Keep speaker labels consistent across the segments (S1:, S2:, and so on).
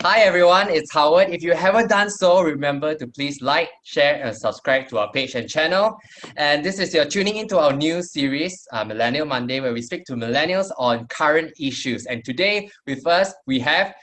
S1: Hi everyone, it's Howard. If you haven't done so, remember to please like, share, and subscribe to our page and channel. And this is your tuning into our new series, Millennial Monday, where we speak to millennials on current issues. And today with us, we have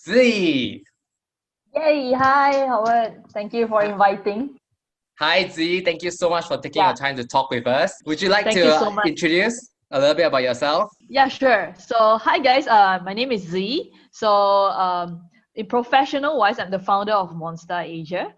S1: Z.
S2: Yay! Hi, Howard. Thank you for inviting.
S1: Hi Z, thank you so much for taking
S2: Yeah,
S1: your time to talk with us. Would you like
S2: thank you
S1: to
S2: so much.
S1: introduce a little bit about yourself?
S2: Yeah, sure. So, hi guys. My name is Z. So, in professional wise, I'm the founder of Monster Asia.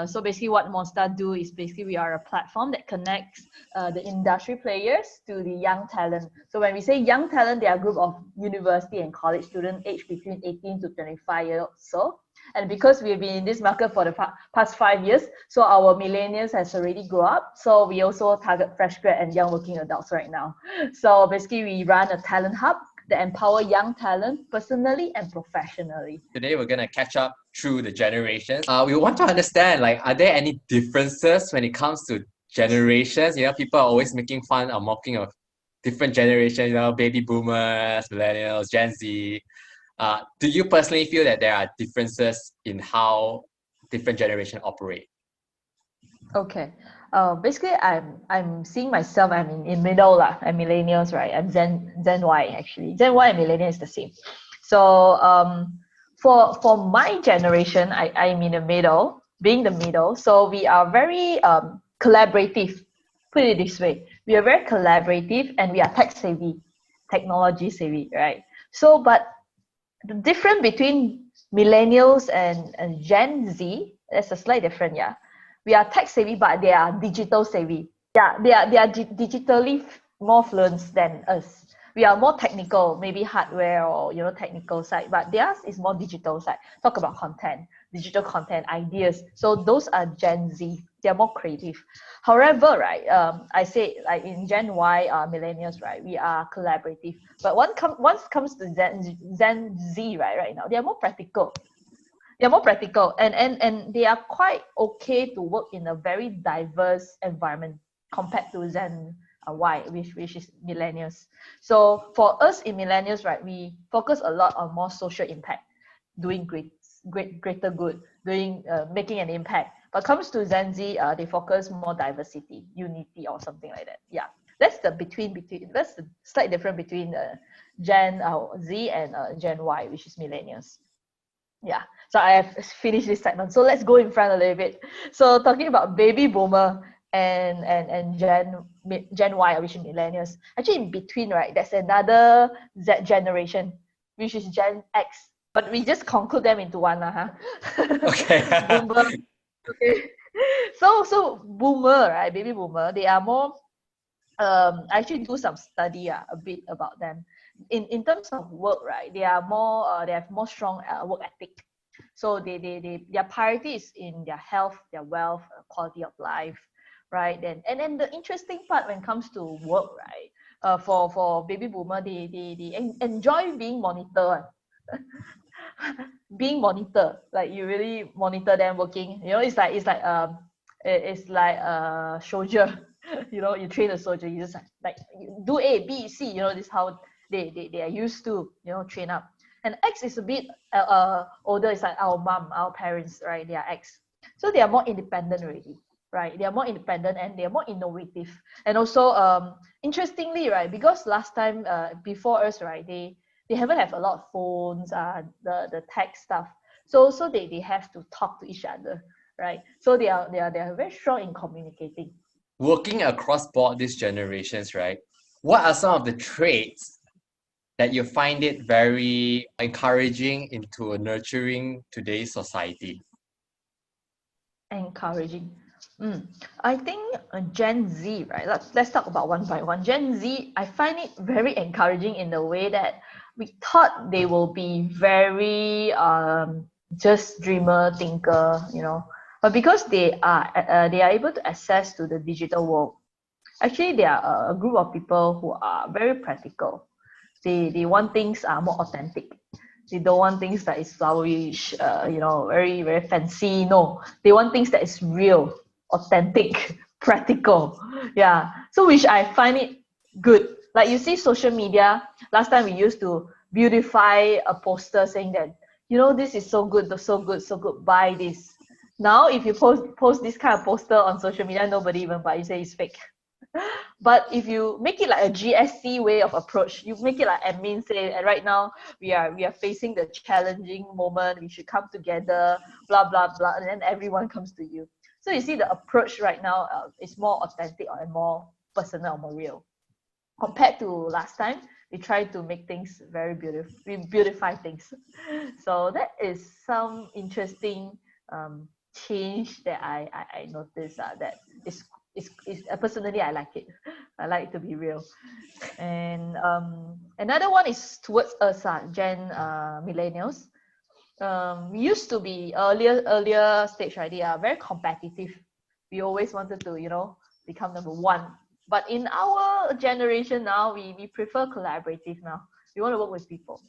S2: So basically, what Monster do is basically we are a platform that connects the industry players to the young talent. So when we say young talent, they are a group of university and college students aged between 18 to 25 years or so. And because we've been in this market for the past 5 years, so our millennials has already grown up. So we also target fresh grad and young working adults right now. So basically, we run a talent hub that empower young talent personally and professionally.
S1: Today we're gonna catch up through the generations. We want to understand, like, are there any differences when it comes to generations? People are always making fun or mocking of different generations. Baby boomers, millennials, Gen Z. Do you personally feel that there are differences in how different generations operate?
S2: Okay. Basically, I'm seeing myself. I'm in middle lah. I'm millennials, right? I'm Gen Y actually. Gen Y and millennial is the same. So for my generation, I'm in the middle, being the middle. So we are very collaborative. Put it this way, we are very collaborative and we are tech savvy, technology savvy, right? So, but the difference between millennials and Gen Z, there's a slight difference, yeah. We are tech savvy, but they are digital savvy. Yeah, they are digitally more fluent than us. We are more technical, maybe hardware or technical side, but theirs is more digital side. Talk about content, digital content, ideas. So those are Gen Z. They are more creative. However, right, I say like in Gen Y, millennials, right, we are collaborative. But once comes to Gen Z, right now, they are more practical. They're more practical and they are quite okay to work in a very diverse environment compared to Gen Y, which is millennials. So for us in millennials, right, we focus a lot on more social impact, doing greater good, doing making an impact. But comes to Gen Z, they focus more diversity, unity, or something like that. Yeah, that's the between that's the slight difference between Gen Z and Gen Y, which is millennials. Yeah, so I have finished this segment. So let's go in front a little bit. So talking about baby boomer and Gen Y, which is millennials. Actually, in between, right, there's another Z generation, which is Gen X. But we just conclude them into one, huh?
S1: Okay.
S2: Boomer. Okay. So boomer, right, baby boomer, they are more. I actually do some study a bit about them. In terms of work, right, they are more they have more strong work ethic. So their priority is in their health, their wealth, quality of life, right? And then the interesting part when it comes to work, right, for baby boomer, they enjoy being monitored. Being monitored, like you really monitor them working. It's like a soldier. You train a soldier. You just like you do A, B, C. This is how they are used to train up. And X is a bit older. It's like our mom, our parents, right? They are X, so they are more independent already, right? They are more independent and they are more innovative. And also, interestingly, right, because last time before us, right, they haven't have a lot of phones, the tech stuff. So they have to talk to each other, right? So they are very strong in communicating.
S1: Working across board these generations, right? What are some of the traits that you find it very encouraging into nurturing today's society?
S2: Encouraging. I think Gen Z, right? Let's talk about one by one. Gen Z, I find it very encouraging in the way that we thought they will be very just dreamer, thinker. But because they are able to access to the digital world. Actually, they are a group of people who are very practical. They want things are more authentic. They don't want things that is flourish, very very fancy. No, they want things that is real, authentic, practical. Yeah. So which I find it good. Like you see social media. Last time we used to beautify a poster saying that you know, this is so good, so good, so good, buy this. Now, if you post this kind of poster on social media, nobody even buy. You say it's fake. But if you make it like a GSC way of approach, you make it like admin say, and right now we are facing the challenging moment. We should come together, blah blah blah, and then everyone comes to you. So you see, the approach right now is more authentic and more personal or more real compared to last time. We try to make things very beautiful, we beautify things. So that is some interesting change that I noticed that is personally I like it. I like to be real. And another one is towards us, millennials. We used to be earlier stage, right? They are very competitive. We always wanted to, you know, become number one. But in our generation now, we prefer collaborative now. We want to work with people.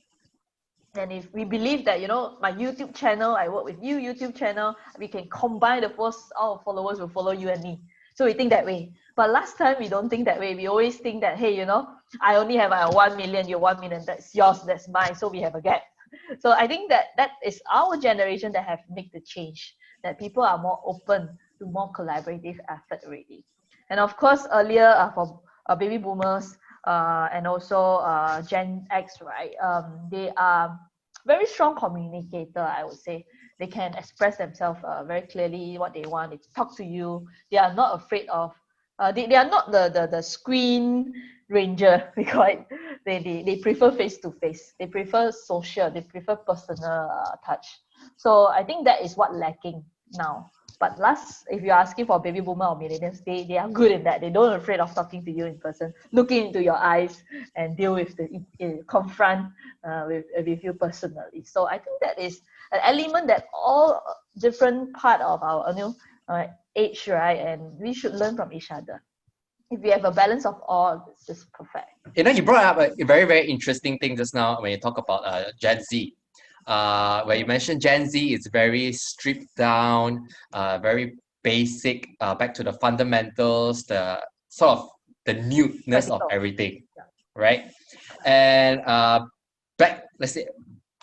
S2: And if we believe that, you know, my YouTube channel, I work with you, YouTube channel, we can combine the force, our followers will follow you and me. So we think that way. But last time we don't think that way. We always think that, hey, you know, I only have 1 million, you're 1 million, that's yours, that's mine. So we have a gap. So I think that is our generation that have made the change, that people are more open to more collaborative effort already. And of course, earlier for baby boomers and also Gen X, right? They are very strong communicator, I would say. They can express themselves very clearly what they want. They talk to you. They are not afraid of. They are not the screen ranger. We call it. They prefer face to face. They prefer social. They prefer personal touch. So I think that is what lacking now. But if you're asking for baby boomer or millennials, they are good in that. They don't afraid of talking to you in person, looking into your eyes and deal with confront with you personally. So I think that is an element that all different part of our age, right? And we should learn from each other. If we have a balance of all, it's just perfect.
S1: You know, you brought up a very, very interesting thing just now when you talk about Gen Z. Where you mentioned Gen Z is very stripped down, very basic, back to the fundamentals, the sort of the newness of everything, right? And let's say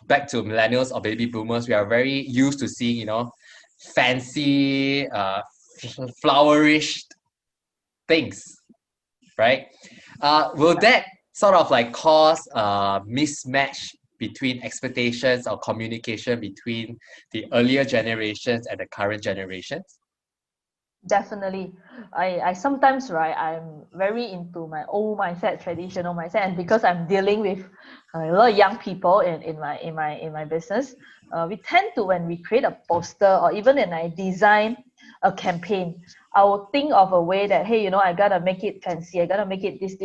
S1: back to millennials or baby boomers, we are very used to seeing, you know, fancy, flowerish things, right? Will that sort of like cause a mismatch between expectations or communication between the earlier generations and the current generations?
S2: Definitely. I sometimes, right, I'm very into my old mindset, traditional mindset, and because I'm dealing with a lot of young people in my business, we tend to, when we create a poster or even when I design a campaign, I will think of a way that, hey, you know, I gotta make it fancy, I gotta make it this,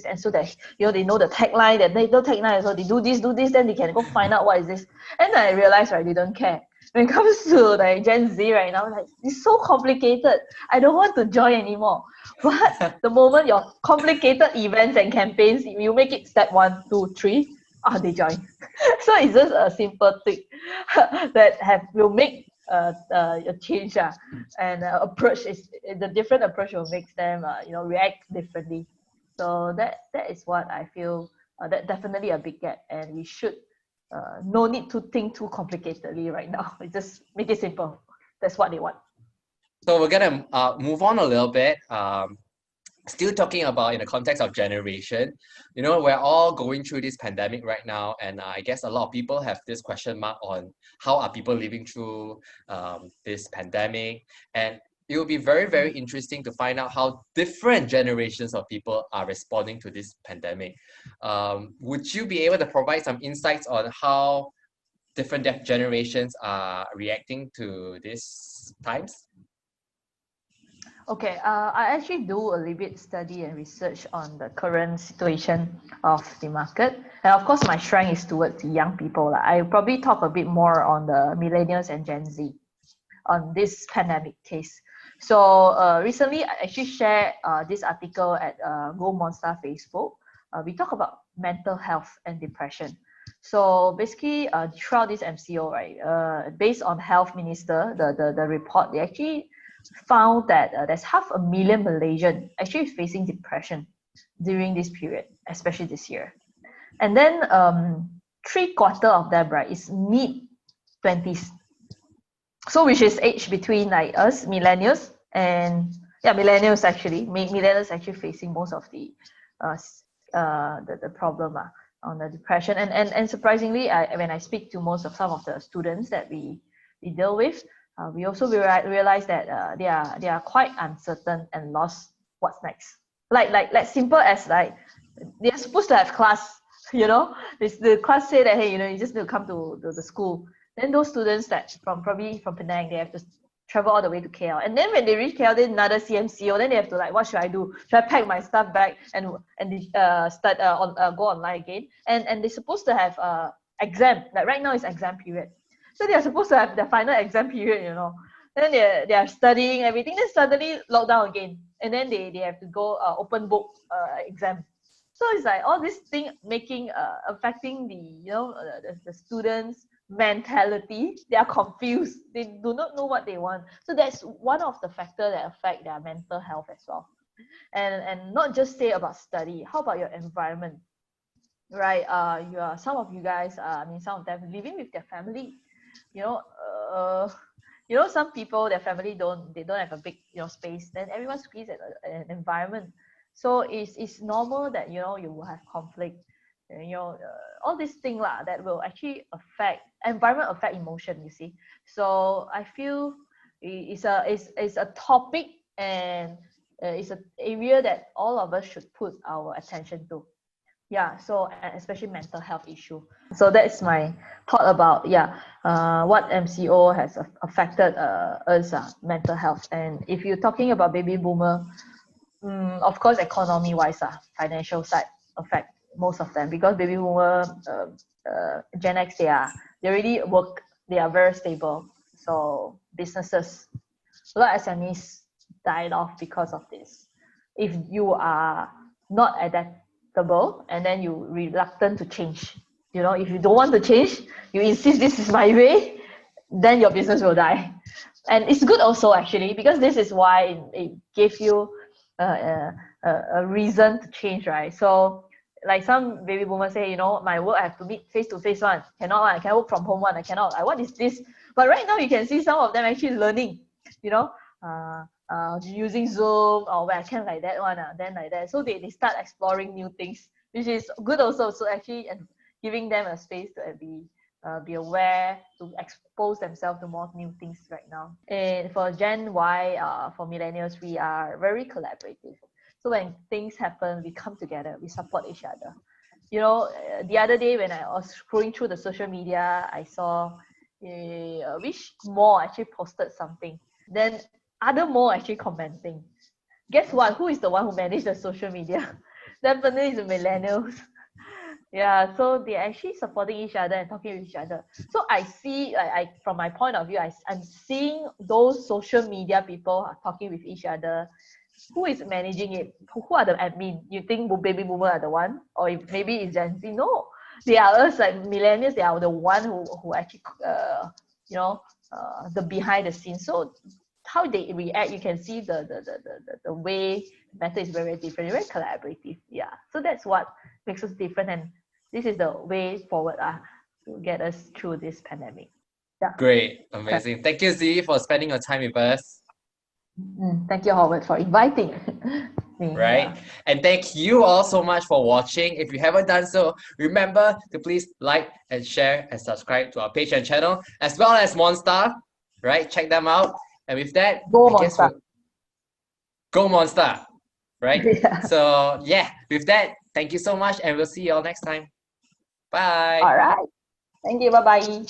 S2: and so that, you know, they know the tagline, that they know tagline, so they do this, then they can go find out what is this. And I realize, right, they don't care. When it comes to like Gen Z right now, like, it's so complicated. I don't want to join anymore. But the moment your complicated events and campaigns, you make it step 1, 2, 3, they join. So it's just a simple thing that will make a change, and approach is the different approach will make them react differently. So that is what I feel, that definitely a big gap, and we should no need to think too complicatedly right now. We just make it simple. That's what they want.
S1: So we're gonna move on a little bit. Still talking about in the context of generation, you know, we're all going through this pandemic right now, and I guess a lot of people have this question mark on how are people living through this pandemic, and it will be very, very interesting to find out how different generations of people are responding to this pandemic. Would you be able to provide some insights on how different generations are reacting to these times?
S2: Okay, I actually do a little bit study and research on the current situation of the market. And of course, my strength is towards the young people. I probably talk a bit more on the millennials and Gen Z on this pandemic case. So recently, I actually shared this article at Go Monster Facebook. We talk about mental health and depression. So basically, throughout this MCO, right, based on Health Minister, the report, they actually found that there's 500,000 Malaysians actually facing depression during this period, especially this year. And then 3/4 of them, right, is mid 20s. So which is age between like us, millennials, and millennials actually. Millennials actually facing most of the the problem on the depression. And surprisingly, when I speak to some of the students that we deal with, we also realize that they are quite uncertain and lost what's next. Like simple as like they're supposed to have class, the class say that, hey, you just need to come to the school. Then those students that probably from Penang, they have to travel all the way to KL. And then when they reach KL, then another CMCO, then they have to like, what should I do? Should I pack my stuff back and start go online again? And they're supposed to have exam. Like right now it's exam period. So they are supposed to have their final exam period, Then they are studying everything. Then suddenly lockdown again. And then they have to go open book exam. So it's like all this thing affecting the students' mentality. They are confused. They do not know what they want. So that's one of the factors that affect their mental health as well. And not just say about study. How about your environment? Right? Some of you guys, some of them living with their family. Some people, their family don't have a big space. Then everyone squeezed at an environment. So it's normal that you will have conflict. All these things that will actually environment affect emotion, you see. So I feel it's a topic, and it's an area that all of us should put our attention to. So especially mental health issue. So that's my thought about what MCO has affected us mental health. And if you're talking about baby boomer, of course, economy wise, financial side affect most of them, because baby boomer, Gen X, they already work, they are very stable. So businesses, a lot of SMEs died off because of this. If you are not adaptable and then you reluctant to change, if you don't want to change, you insist this is my way, then your business will die. And it's good also actually, because this is why it gave you a reason to change, right? So like some baby boomers say, my work I have to meet face to face one, cannot I can work from home one, I cannot. What is this? But right now you can see some of them actually learning, using Zoom or webcam like that one, then like that. So they start exploring new things, which is good also. So actually giving them a space to be aware, to expose themselves to more new things right now. And for Gen Y, for millennials, we are very collaborative. So when things happen, we come together, we support each other. The other day when I was scrolling through the social media, I saw which mall actually posted something. Then other mall actually commenting. Guess what? Who is the one who managed the social media? Definitely is the millennials. So they're actually supporting each other and talking with each other. So I see, from my point of view, I'm seeing those social media people are talking with each other. Who is managing it? Who are the admin? You think baby boomer are the one? Or maybe it's Gen Z? No. They are us, like millennials, they are the one who actually, the behind the scenes. So how they react, you can see the way method is very different, very collaborative. So that's what makes us different, and this is the way forward to get us through this pandemic.
S1: Great, amazing. Thank you, Z, for spending your time with us.
S2: Thank you, Howard, for inviting me.
S1: Right, and thank you all so much for watching. If you haven't done so, remember to please like and share and subscribe to our page and channel, as well as Monster. Right, check them out. And with that,
S2: Go Monster.
S1: Go Monster. Right? So with that, thank you so much, and we'll see you all next time. Bye.
S2: All right. Thank you. Bye-bye.